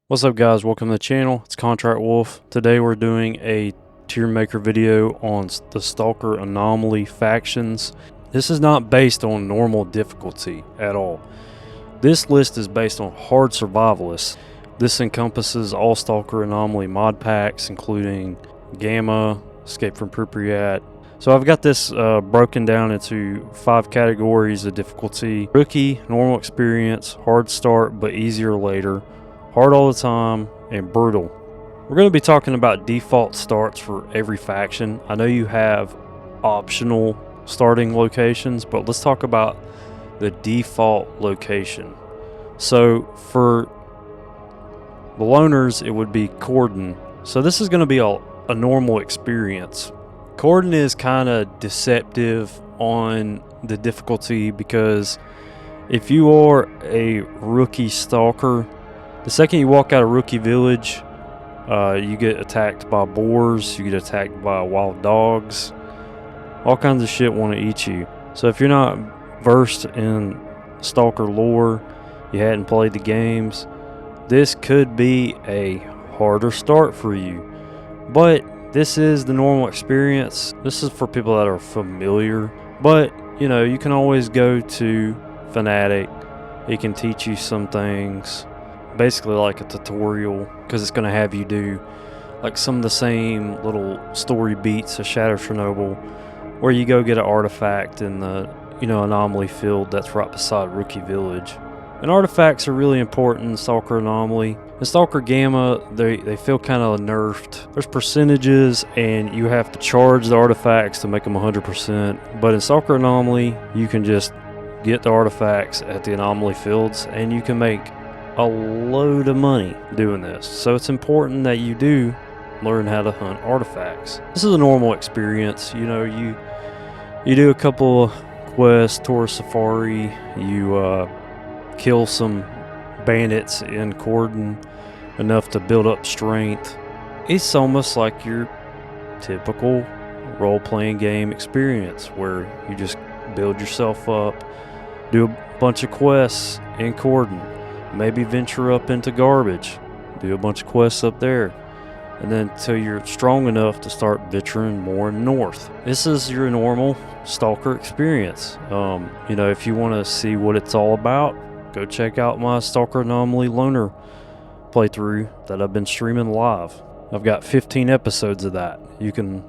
What's up, guys? Welcome to the channel. It's Kontrakt Wolf. Today we're doing a tier maker video on the STALKER Anomaly factions. This is not based on normal difficulty at all. This list is based on hard survivalists. This encompasses all STALKER Anomaly mod packs, including Gamma, Escape from Pripyat. So I've got this broken down into 5 categories of difficulty: rookie, normal experience, hard start but easier later, hard all the time, and brutal. We're going to be talking about default starts for every faction. I know you have optional starting locations, but let's talk about the default location. So for the loners, it would be Cordon. So this is going to be a normal experience. Cordon is kind of deceptive on the difficulty because if you are a rookie stalker, the second you walk out of Rookie Village, you get attacked by boars, you get attacked by wild dogs, all kinds of shit want to eat you. So if you're not versed in Stalker lore, you hadn't played the games, this could be a harder start for you. But this is the normal experience. This is for people that are familiar. But, you know, you can always go to Fanatic. It can teach you some things. Basically like a tutorial, because it's going to have you do like some of the same little story beats of Shadow Chernobyl, where you go get an artifact in the anomaly field that's right beside Rookie Village. And artifacts are really important in Stalker Anomaly. In Stalker Gamma, they feel kind of nerfed. There's percentages and you have to charge the artifacts to make them 100%. But in Stalker Anomaly, you can just get the artifacts at the anomaly fields and you can make a load of money doing this. So it's important that you do learn how to hunt artifacts. This is a normal experience. You know, you do a couple of quests, tourist safari, you kill some bandits in Cordon enough to build up strength. It's almost like your typical role-playing game experience where you just build yourself up, do a bunch of quests in Cordon, maybe venture up into Garbage, do a bunch of quests up there, and then till you're strong enough to start venturing more north. This is your normal Stalker experience. You know, if you want to see what it's all about, go check out my Stalker Anomaly Loner playthrough that I've been streaming live. I've got 15 episodes of that. You can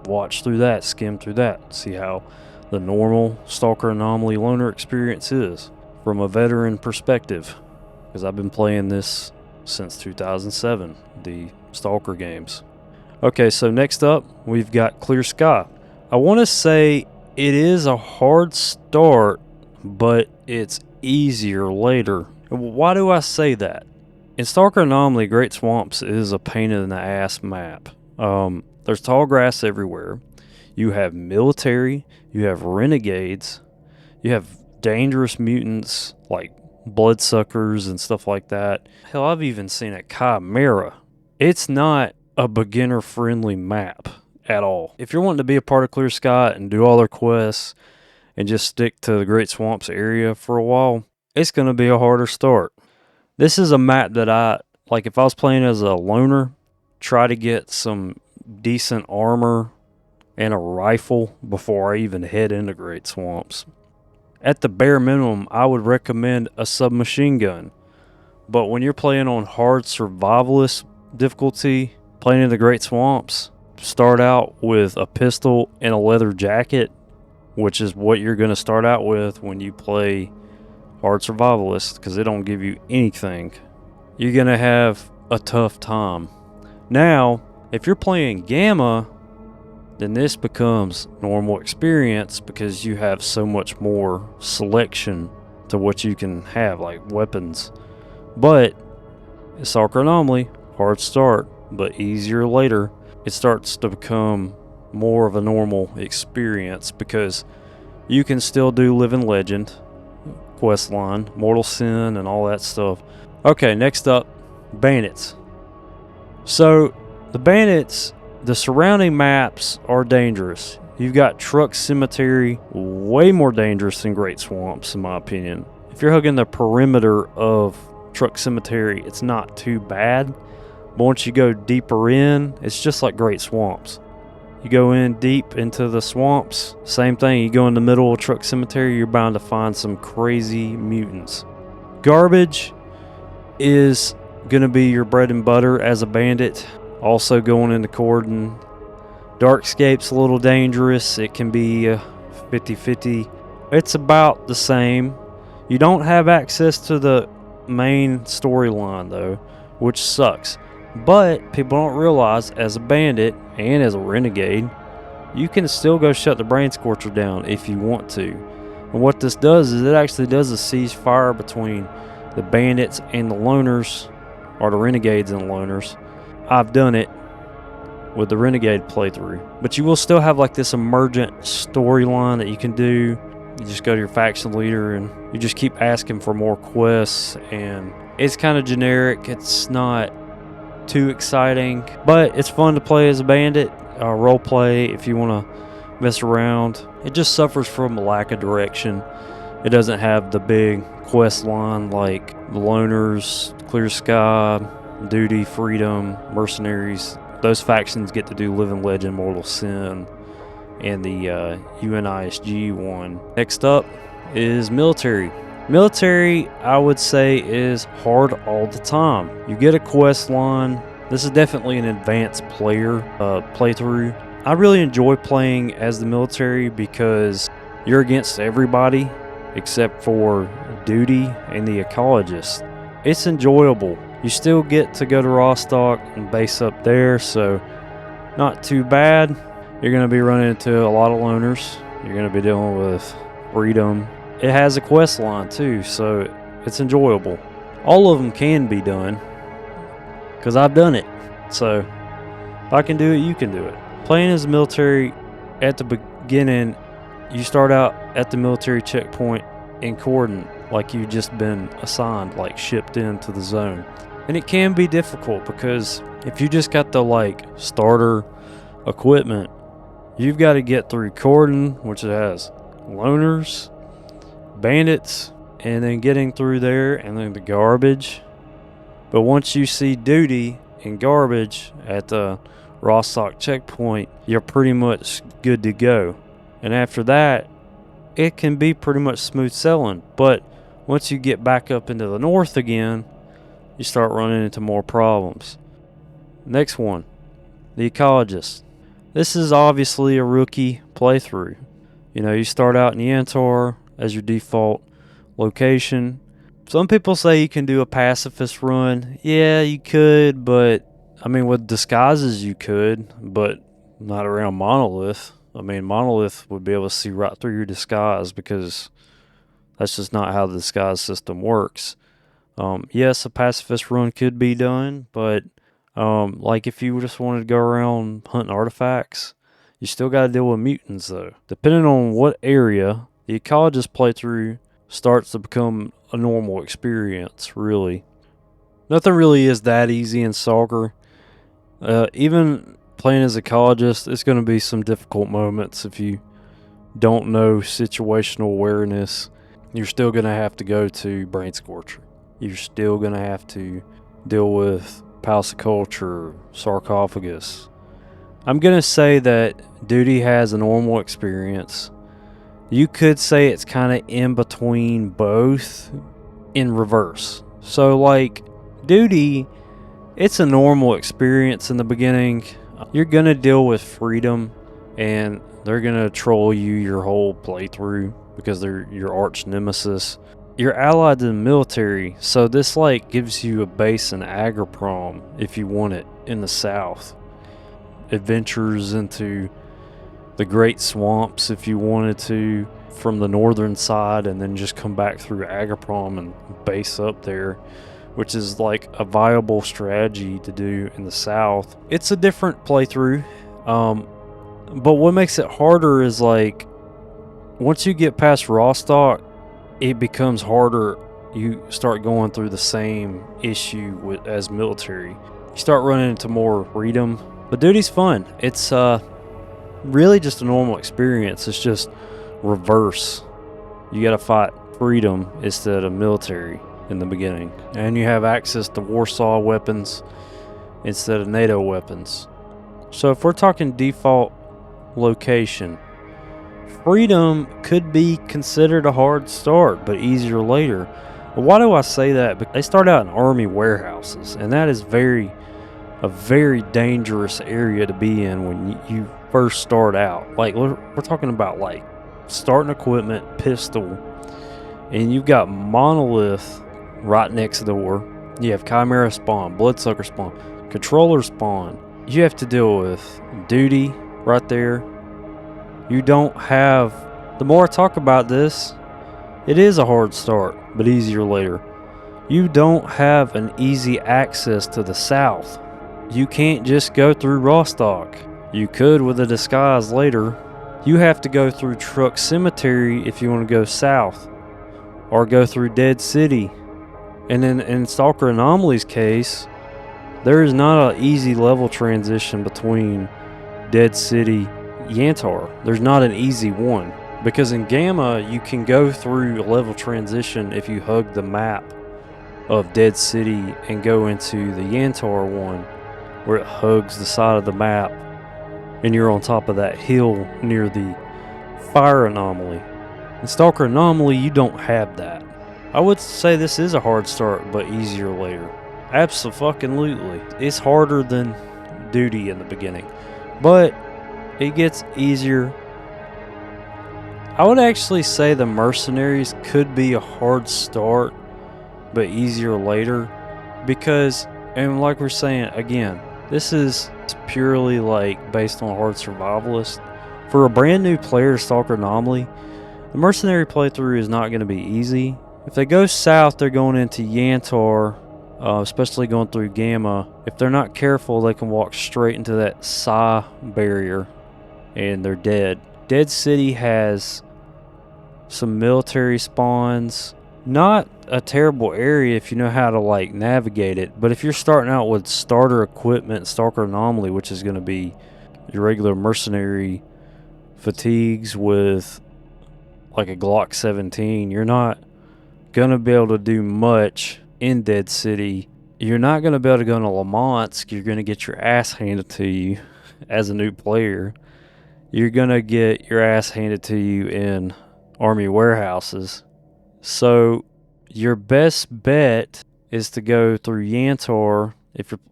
watch through that, skim through that, see how the normal Stalker Anomaly Loner experience is from a veteran perspective. Because I've been playing this since 2007, the Stalker games. Okay, so next up, we've got Clear Sky. I want to say it is a hard start, but it's easier later. Why do I say that? In Stalker Anomaly, Great Swamps is a pain in the ass map. There's tall grass everywhere. You have military, you have renegades, you have dangerous mutants like bloodsuckers and stuff like that. Hell, I've even seen a chimera. It's not a beginner friendly map at all. If you're wanting to be a part of Clear Sky and do all their quests and just stick to the Great Swamps area for a while, it's going to be a harder start. This is a map that if I was playing as a loner, try to get some decent armor and a rifle before I even head into Great Swamps. At the bare minimum, I would recommend a submachine gun. But when you're playing on hard survivalist difficulty, playing in the Great Swamps, start out with a pistol and a leather jacket, which is what you're going to start out with when you play hard survivalist, because they don't give you anything. You're going to have a tough time. Now, if you're playing Gamma, then this becomes normal experience because you have so much more selection to what you can have, like weapons. But in Stalker Anomaly, hard start, but easier later. It starts to become more of a normal experience because you can still do Living Legend, questline, Mortal Sin, and all that stuff. Okay, next up, bandits. So the bandits, the surrounding maps are dangerous. You've got Truck Cemetery, way more dangerous than Great Swamps in my opinion. If you're hugging the perimeter of truck cemetery, it's not too bad. But once you go deeper in, it's just like Great Swamps. You go in deep into the swamps, same thing. You go in the middle of truck cemetery, you're bound to find some crazy mutants. Garbage is going to be your bread and butter as a bandit. Also going into Corden. Darkscape's a little dangerous. It can be 50-50. It's about the same. You don't have access to the main storyline though, which sucks. But people don't realize, as a bandit and as a renegade, you can still go shut the Brain Scorcher down if you want to. And what this does is it actually does a ceasefire between the bandits and the loners, or the renegades and the loners. I've done it with the renegade playthrough, but you will still have like this emergent storyline that you can do. You just go to your faction leader and you just keep asking for more quests, and it's kind of generic. It's not too exciting, but it's fun to play as a bandit. Role play if you want to mess around. It just suffers from a lack of direction. It doesn't have the big quest line like the loners, Clear Sky, Duty, Freedom, Mercenaries. Those factions get to do Living Legend, Mortal Sin, and the UNISG one. Next up is military. Military, I would say, is hard all the time. You get a quest line. This is definitely an advanced player playthrough. I really enjoy playing as the military because you're against everybody except for Duty and the ecologist. It's enjoyable. You still get to go to Rostock and base up there, so not too bad. You're going to be running into a lot of loners. You're going to be dealing with Freedom. It has a quest line too, so it's enjoyable. All of them can be done because I've done it. So if I can do it, you can do it. Playing as military at the beginning, you start out at the military checkpoint in Corden like you've just been assigned, like shipped into the zone. And it can be difficult because if you just got the like starter equipment, you've got to get through Corden, which has loners, bandits, and then getting through there, and then the garbage. But once you see Duty and garbage at the Rostock checkpoint, you're pretty much good to go. And after that, it can be pretty much smooth sailing. But once you get back up into the north again, you start running into more problems. Next one, the ecologist. This is obviously a rookie playthrough. You know, you start out in Yantar as your default location. Some people say you can do a pacifist run. Yeah, you could, but I mean, with disguises you could, but not around Monolith. I mean, Monolith would be able to see right through your disguise because that's just not how the disguise system works. Yes, a pacifist run could be done, but like if you just wanted to go around hunting artifacts, you still got to deal with mutants though. Depending on what area, the ecologist playthrough starts to become a normal experience, really. Nothing really is that easy in Stalker. Even playing as ecologist, it's going to be some difficult moments if you don't know situational awareness. You're still going to have to go to Brain Scorcher. You're still going to have to deal with Palace of Culture, Sarcophagus. I'm going to say that Duty has a normal experience. You could say it's kind of in between both in reverse. So like Duty, it's a normal experience in the beginning. You're going to deal with Freedom and they're going to troll you your whole playthrough because they're your arch nemesis. You're allied to the military, so this like gives you a base in Agroprom if you want it in the south. Adventures into the Great Swamps if you wanted to from the northern side, and then just come back through Agroprom and base up there, which is like a viable strategy to do in the south. It's a different playthrough, but what makes it harder is like once you get past Rostock, it becomes harder. You start going through the same issue as military. You start running into more Freedom, but Duty's fun. It's really just a normal experience. It's just reverse. You gotta fight Freedom instead of military. in the beginning, and you have access to Warsaw weapons instead of NATO weapons. So if we're talking default location, Freedom could be considered a hard start, but easier later. But why do I say that? Because they start out in army warehouses, and that is a very dangerous area to be in when you first start out. Like we're talking about like starting equipment, pistol, and you've got Monolith right next door. You have Chimera spawn, Bloodsucker spawn, Controller spawn. You have to deal with Duty right there. You don't have... The more I talk about this, it is a hard start, but easier later. You don't have an easy access to the south. You can't just go through Rostock. You could with a disguise later. You have to go through Truck Cemetery if you want to go south, or go through Dead City. And in Stalker Anomaly's case, there is not an easy level transition between Dead City Yantar. There's not an easy one, because in Gamma you can go through a level transition if you hug the map of Dead City and go into the Yantar one where it hugs the side of the map and you're on top of that hill near the Fire Anomaly. In Stalker Anomaly you don't have that. I would say this is a hard start but easier later. Absolutely. It's harder than Duty in the beginning, but it gets easier. I would actually say the Mercenaries could be a hard start, but easier later, because, and like we're saying again, this is purely like based on hard survivalist. For a brand new player to Stalker Anomaly, the Mercenary playthrough is not going to be easy. If they go south, they're going into Yantar, especially going through Gamma. If they're not careful, they can walk straight into that Psi barrier and they're dead. Dead City has some military spawns. Not a terrible area if you know how to like navigate it, but if you're starting out with starter equipment, Stalker Anomaly, which is going to be your regular mercenary fatigues with like a Glock 17, you're not going to be able to do much in Dead City. You're not going to be able to go into Lamansk. You're going to get your ass handed to you as a new player. You're going to get your ass handed to you in army warehouses. So your best bet is to go through Yantar,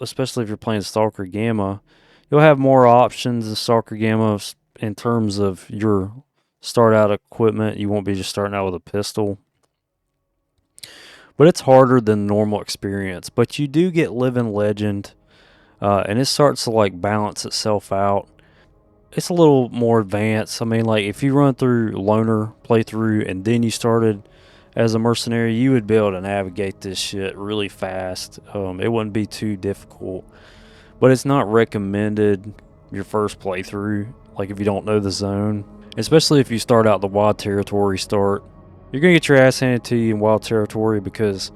especially if you're playing Stalker Gamma. You'll have more options in Stalker Gamma in terms of your start out equipment. You won't be just starting out with a pistol. But it's harder than normal experience. But you do get Living Legend, and it starts to like balance itself out. It's a little more advanced. I mean, like if you run through Loner playthrough and then you started as a mercenary, you would be able to navigate this shit really fast. It wouldn't be too difficult, but it's not recommended your first playthrough. Like if you don't know the zone, especially if you start out the wild territory start, you're gonna get your ass handed to you in wild territory because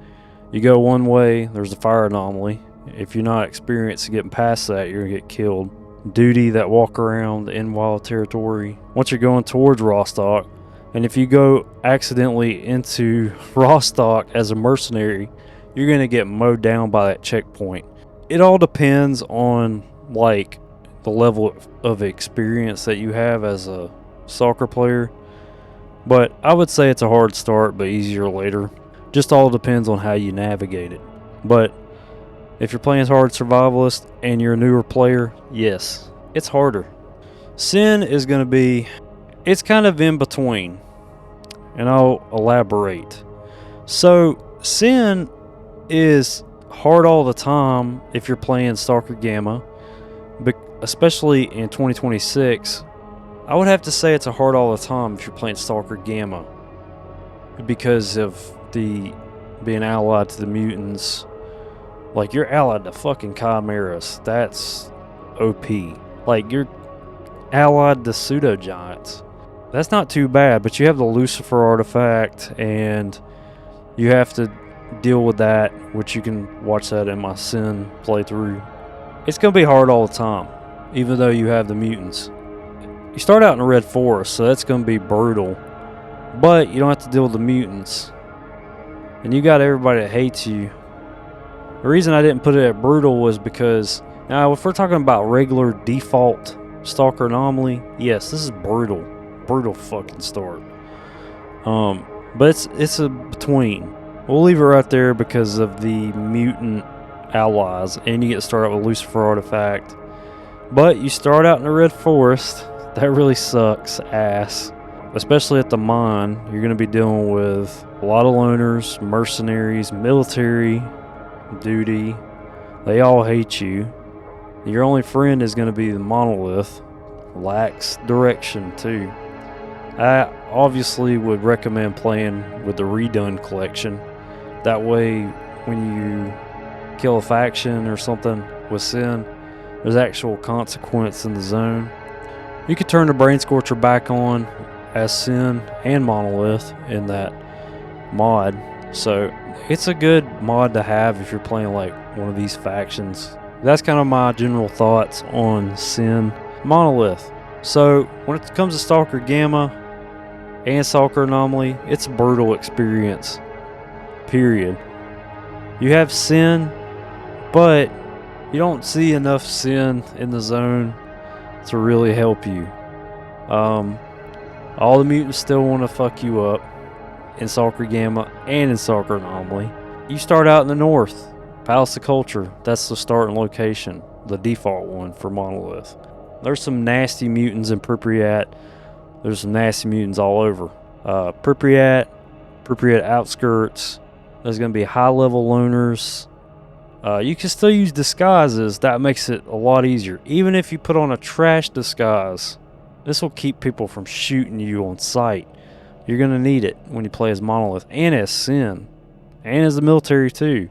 you go one way, there's a fire anomaly. If you're not experienced in getting past that, you're gonna get killed. Duty that walk around in wild territory once you're going towards Rostock, and if you go accidentally into Rostock as a mercenary, you're gonna get mowed down by that checkpoint. It all depends on like the level of experience that you have as a soccer player, but I would say it's a hard start but easier later. Just all depends on how you navigate it. But if you're playing hard survivalist and you're a newer player, yes, it's harder. Sin is going to be, it's kind of in between, and I'll elaborate. So Sin is hard all the time if you're playing Stalker Gamma, but especially in 2026. I would have to say it's a hard all the time if you're playing Stalker Gamma because of the being allied to the mutants. Like, you're allied to fucking chimeras. That's OP. Like, you're allied to pseudo giants. That's not too bad, but you have the Lucifer artifact, and you have to deal with that, which you can watch that in my Sin playthrough. It's going to be hard all the time, even though you have the mutants. You start out in a red forest, so that's going to be brutal, but you don't have to deal with the mutants. and you got everybody that hates you. The reason I didn't put it at brutal was because, now if we're talking about regular default Stalker Anomaly, yes, this is brutal. Brutal fucking start. But it's a between. We'll leave it right there because of the mutant allies, and you get started with Lucifer Artifact. But you start out in the Red Forest. That really sucks ass. Especially at the mine, you're going to be dealing with a lot of loners, mercenaries, military, duty. They all hate you. Your only friend is going to be the monolith. Lacks direction too. I obviously would recommend playing with the Redone collection. That way, when you kill a faction or something with Sin, there's actual consequence in the zone. You could turn the Brain Scorcher back on as Sin and Monolith in that mod. So it's a good mod to have if you're playing like one of these factions. That's kind of my general thoughts on Sin Monolith. So when it comes to Stalker Gamma and Stalker Anomaly, it's a brutal experience. Period. You have Sin, but you don't see enough Sin in the zone to really help you. All the mutants still want to fuck you up in Stalker Gamma and in Stalker Anomaly. You start out in the north, Palace of Culture. That's the starting location, the default one for Monolith. There's some nasty mutants in Pripyat. There's some nasty mutants all over. Pripyat outskirts. There's going to be high-level loners. You can still use disguises. That makes it a lot easier. Even if you put on a trash disguise, this will keep people from shooting you on sight. You're going to need it when you play as Monolith and as Sin. And as the military too.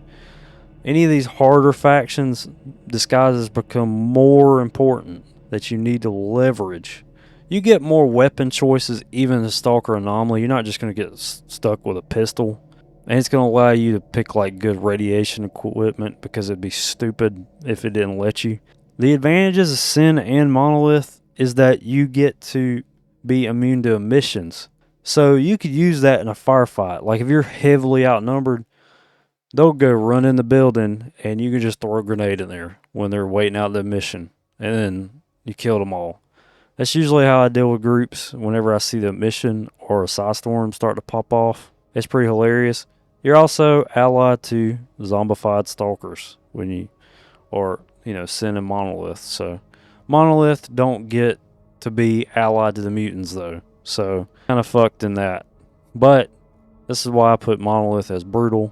Any of these harder factions, disguises become more important that you need to leverage. You get more weapon choices even in Stalker Anomaly. You're not just going to get stuck with a pistol. And it's going to allow you to pick like good radiation equipment because it'd be stupid if it didn't let you. The advantages of Sin and Monolith is that you get to be immune to emissions. So you could use that in a firefight. Like if you're heavily outnumbered, they'll go run in the building and you can just throw a grenade in there when they're waiting out the mission. And then you kill them all. That's usually how I deal with groups whenever I see the mission or a Psystorm start to pop off. It's pretty hilarious. You're also allied to zombified stalkers when you, or Sin and Monolith. So Monolith don't get to be allied to the mutants though. So kind of fucked in that. But this is why I put Monolith as brutal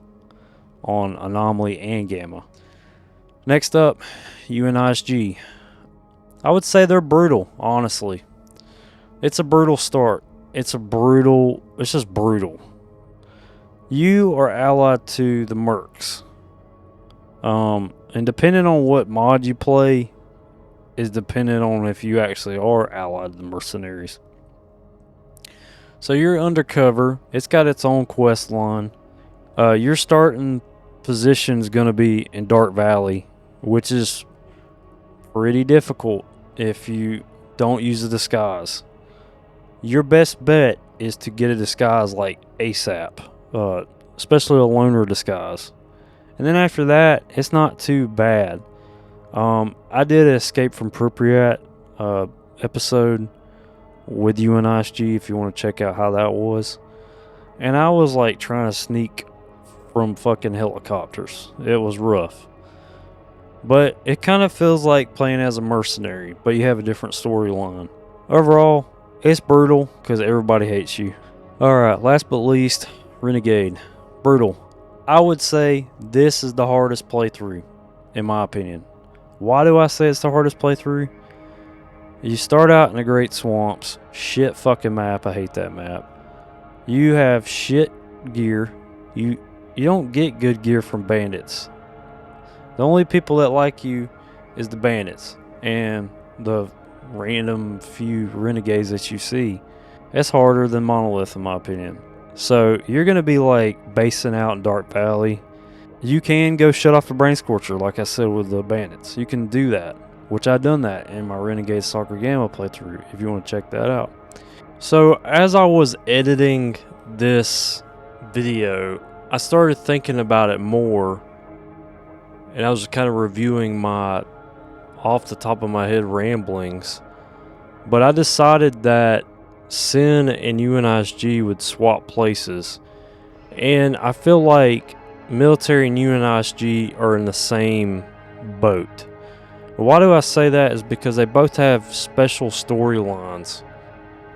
on Anomaly and Gamma. Next up, UNISG. I would say they're brutal, honestly. It's a brutal start. It's just brutal. You are allied to the mercs. And depending on what mod you play is dependent on if you actually are allied to the mercenaries. So you're undercover. It's got its own quest line. Your starting position is going to be in Dark Valley, which is pretty difficult if you don't use a disguise. Your best bet is to get a disguise like ASAP, especially a loner disguise. And then after that, it's not too bad. I did an Escape from Pripyat episode with UNISG if you want to check out how that was. And I was like trying to sneak from fucking helicopters. It was rough. But it kind of feels like playing as a mercenary, but you have a different storyline. Overall, it's brutal because everybody hates you. Alright, last but least, Renegade. Brutal. I would say this is the hardest playthrough, in my opinion. Why do I say it's the hardest playthrough? You start out in the Great Swamps. Shit fucking map. I hate that map. You have shit gear. You don't get good gear from bandits. The only people that like you is the bandits and the random few renegades that you see. It's harder than Monolith in my opinion. So you're going to be like basing out in Dark Valley. You can go shut off the Brain Scorcher like I said with the bandits. You can do that, which I've done that in my Renegade Stalker Gamma playthrough if you want to check that out. So as I was editing this video, I started thinking about it more, and I was kind of reviewing my off the top of my head ramblings, but I decided that Sin and UNISG would swap places, and I feel like military and UNISG are in the same boat. Why do I say that? Is because they both have special storylines,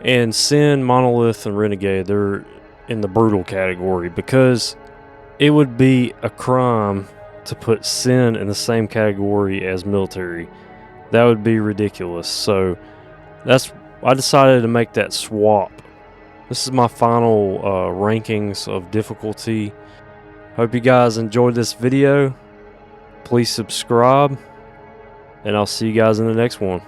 and Sin, Monolith, and Renegade, they're in the brutal category, because it would be a crime to put Sin in the same category as military. That would be ridiculous. So I decided to make that swap. This is my final rankings of difficulty. Hope you guys enjoyed this video. Please subscribe, and I'll see you guys in the next one.